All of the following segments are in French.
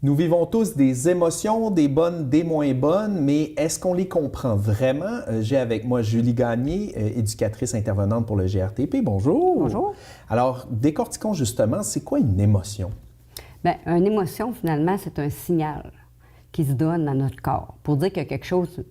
Nous vivons tous des émotions, des bonnes, des moins bonnes, mais est-ce qu'on les comprend vraiment? J'ai avec moi Julie Gagné, éducatrice intervenante pour le GRTP. Bonjour. Bonjour. Alors, décortiquons justement, c'est quoi une émotion? Bien, une émotion, finalement, c'est un signal qui se donne à notre corps pour dire qu'il y a quelque chose,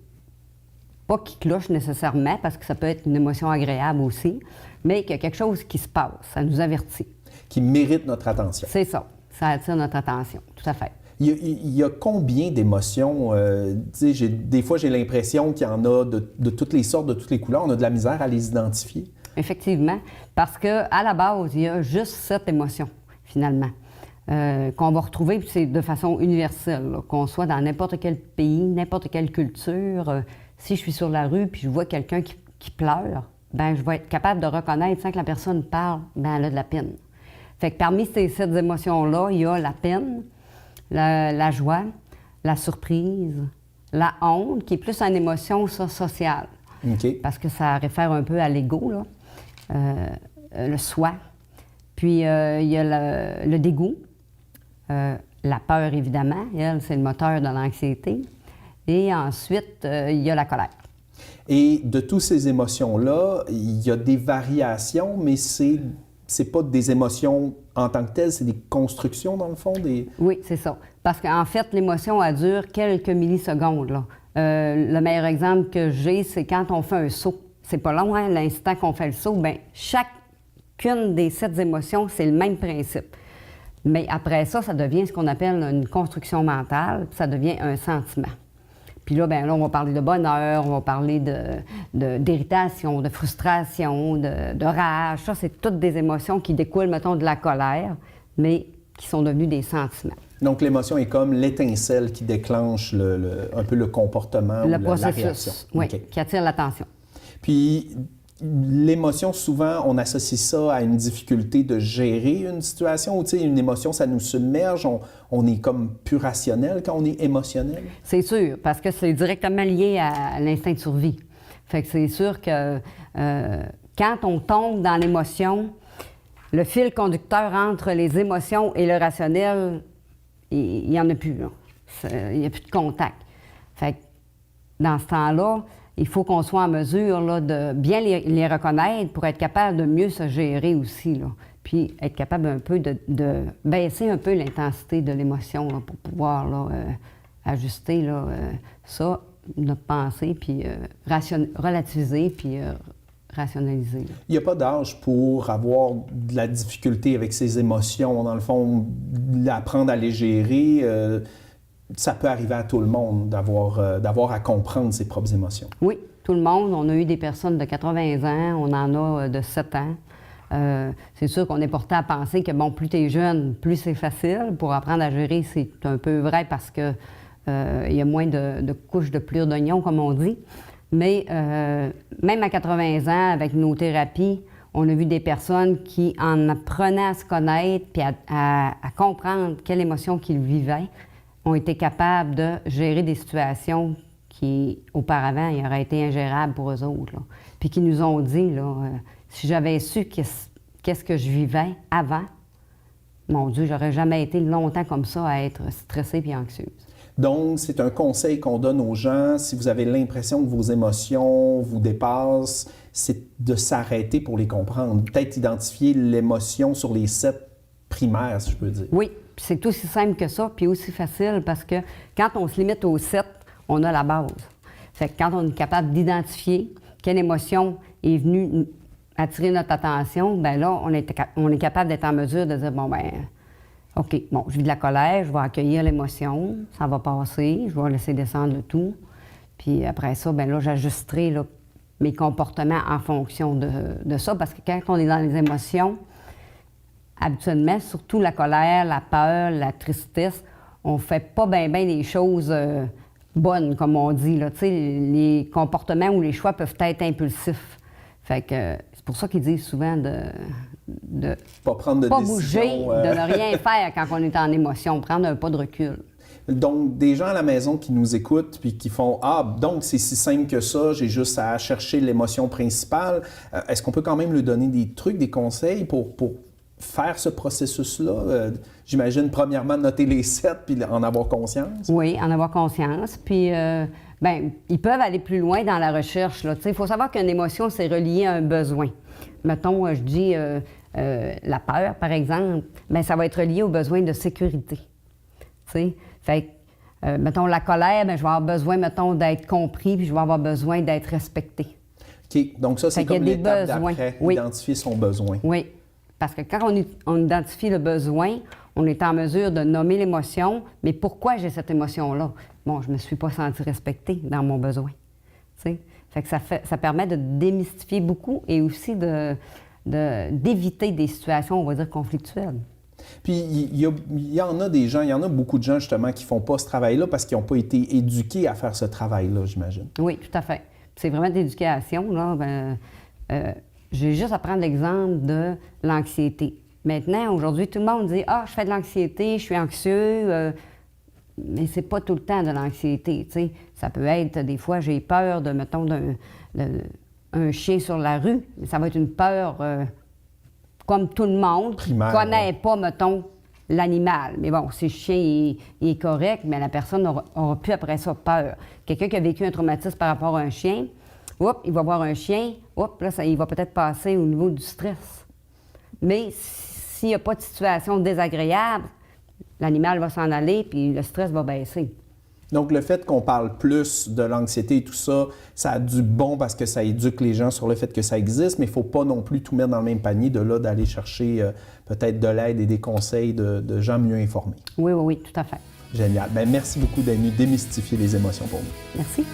pas qui cloche nécessairement, parce que ça peut être une émotion agréable aussi, mais qu'il y a quelque chose qui se passe, ça nous avertit. Qui mérite notre attention. C'est ça attire notre attention, tout à fait. Il y a combien d'émotions? Des fois, j'ai l'impression qu'il y en a de toutes les sortes, de toutes les couleurs. On a de la misère à les identifier. Effectivement, parce qu'à la base, il y a juste 7 émotions, finalement, qu'on va retrouver, puis c'est de façon universelle, là, qu'on soit dans n'importe quel pays, n'importe quelle culture. Si je suis sur la rue puis je vois quelqu'un qui pleure, bien, je vais être capable de reconnaître, sans que la personne parle, bien, elle a de la peine. Fait que parmi ces 7 émotions-là, il y a la peine, la joie, la surprise, la honte, qui est plus une émotion sociale. OK. Parce que ça réfère un peu à l'ego, là. Le soi. Puis, il y a le dégoût, la peur, évidemment. Elle, c'est le moteur de l'anxiété. Et ensuite, il y a la colère. Et de toutes ces émotions-là, il y a des variations, mais c'est pas des émotions en tant que telles, c'est des constructions, dans le fond? Oui, c'est ça. Parce qu'en fait, l'émotion, elle dure quelques millisecondes, là. Le meilleur exemple que j'ai, c'est quand on fait un saut. C'est pas long, hein, l'instant qu'on fait le saut, bien, chacune des 7 émotions, c'est le même principe. Mais après ça, ça devient ce qu'on appelle une construction mentale, puis ça devient un sentiment. Puis là, bien là, on va parler de bonheur, on va parler d'irritation, de frustration, de rage. Ça, c'est toutes des émotions qui découlent, mettons, de la colère, mais qui sont devenues des sentiments. Donc, l'émotion est comme l'étincelle qui déclenche un peu le comportement ou la réaction. Oui, Okay. qui attire l'attention. Puis, l'émotion, souvent, on associe ça à une difficulté de gérer une situation. Ou, tu sais, une émotion, ça nous submerge. On est comme plus rationnel quand on est émotionnel. C'est sûr, parce que c'est directement lié à l'instinct de survie. Fait que c'est sûr que quand on tombe dans l'émotion, le fil conducteur entre les émotions et le rationnel, il n'y en a plus, là. Il n'y a plus de contact. Fait que dans ce temps-là, il faut qu'on soit en mesure là, de bien les reconnaître pour être capable de mieux se gérer aussi, là. Puis être capable un peu de baisser un peu l'intensité de l'émotion là, pour pouvoir là, ajuster là, ça, notre pensée, puis relativiser, puis rationaliser. Là. Il n'y a pas d'âge pour avoir de la difficulté avec ses émotions. Dans le fond, apprendre à les gérer, ça peut arriver à tout le monde d'avoir à comprendre ses propres émotions. Oui, tout le monde. On a eu des personnes de 80 ans, on en a de 7 ans. C'est sûr qu'on est porté à penser que, bon, plus tu es jeune, plus c'est facile. Pour apprendre à gérer, c'est un peu vrai parce que il y a moins de couches de pelure d'oignon, comme on dit. Mais même à 80 ans, avec nos thérapies, on a vu des personnes qui, en apprenant à se connaître puis à comprendre quelle émotion qu'ils vivaient, ont été capables de gérer des situations qui, auparavant, il auraient été ingérables pour eux autres. Là. Puis qui nous ont dit, là, si j'avais su qu'est-ce que je vivais avant, mon Dieu, j'aurais jamais été longtemps comme ça à être stressée et anxieuse. Donc, c'est un conseil qu'on donne aux gens. Si vous avez l'impression que vos émotions vous dépassent, c'est de s'arrêter pour les comprendre. Peut-être identifier l'émotion sur les 7 primaires, si je peux dire. Oui, puis c'est aussi simple que ça, puis aussi facile, parce que quand on se limite aux 7, on a la base. Fait que quand on est capable d'identifier quelle émotion est venue attirer notre attention, bien là, on est capable d'être en mesure de dire, bon, bien, OK, bon, je vis de la colère, je vais accueillir l'émotion, ça va passer, je vais laisser descendre le tout. Puis après ça, bien là, j'ajusterai là, mes comportements en fonction de ça, parce que quand on est dans les émotions, habituellement, surtout la colère, la peur, la tristesse, on fait pas bien les choses bonnes, comme on dit. Là. Tu sais, les comportements ou les choix peuvent être impulsifs. Fait que c'est pour ça qu'ils disent souvent de pas prendre de pas décision, bouger, de ne rien faire quand on est en émotion, prendre un pas de recul. Donc, des gens à la maison qui nous écoutent puis qui font « Ah, donc c'est si simple que ça, j'ai juste à chercher l'émotion principale. » Est-ce qu'on peut quand même lui donner des trucs, des conseils pour faire ce processus-là? J'imagine, premièrement, noter les 7 puis en avoir conscience. Oui, en avoir conscience. Puis, ils peuvent aller plus loin dans la recherche. Il faut savoir qu'une émotion, c'est relié à un besoin. Mettons, je dis la peur, par exemple, bien, ça va être relié au besoin de sécurité. Fait que, mettons, la colère, bien, je vais avoir besoin, mettons, d'être compris, puis je vais avoir besoin d'être respecté. OK. Donc ça, c'est comme l'étape d'après, identifier son besoin. Oui. Parce que quand on identifie le besoin, on est en mesure de nommer l'émotion, mais pourquoi j'ai cette émotion-là? Bon, je ne me suis pas sentie respectée dans mon besoin. Fait que ça permet de démystifier beaucoup et aussi d'éviter des situations, on va dire, conflictuelles. Puis, il y en a des gens, il y en a beaucoup de gens, justement, qui ne font pas ce travail-là parce qu'ils n'ont pas été éduqués à faire ce travail-là, j'imagine. Oui, tout à fait. C'est vraiment de l'éducation, là. J'ai juste à prendre l'exemple de l'anxiété. Maintenant, aujourd'hui, tout le monde dit « Ah, je fais de l'anxiété, je suis anxieux mais c'est pas tout le temps de l'anxiété, tu sais. Ça peut être, des fois, j'ai peur de, mettons, d'un chien sur la rue. Ça va être une peur comme tout le monde qui ne connaît pas, mettons, l'animal. Mais bon, si le chien il est correct, mais la personne n'aura plus après ça peur. Quelqu'un qui a vécu un traumatisme par rapport à un chien, il va voir un chien, là, il va peut-être passer au niveau du stress. Mais s'il n'y a pas de situation désagréable, l'animal va s'en aller, puis le stress va baisser. Donc, le fait qu'on parle plus de l'anxiété et tout ça, ça a du bon parce que ça éduque les gens sur le fait que ça existe, mais il ne faut pas non plus tout mettre dans le même panier de là d'aller chercher peut-être de l'aide et des conseils de gens mieux informés. Oui, tout à fait. Génial. Bien, merci beaucoup d'être venu démystifier les émotions pour nous. Merci.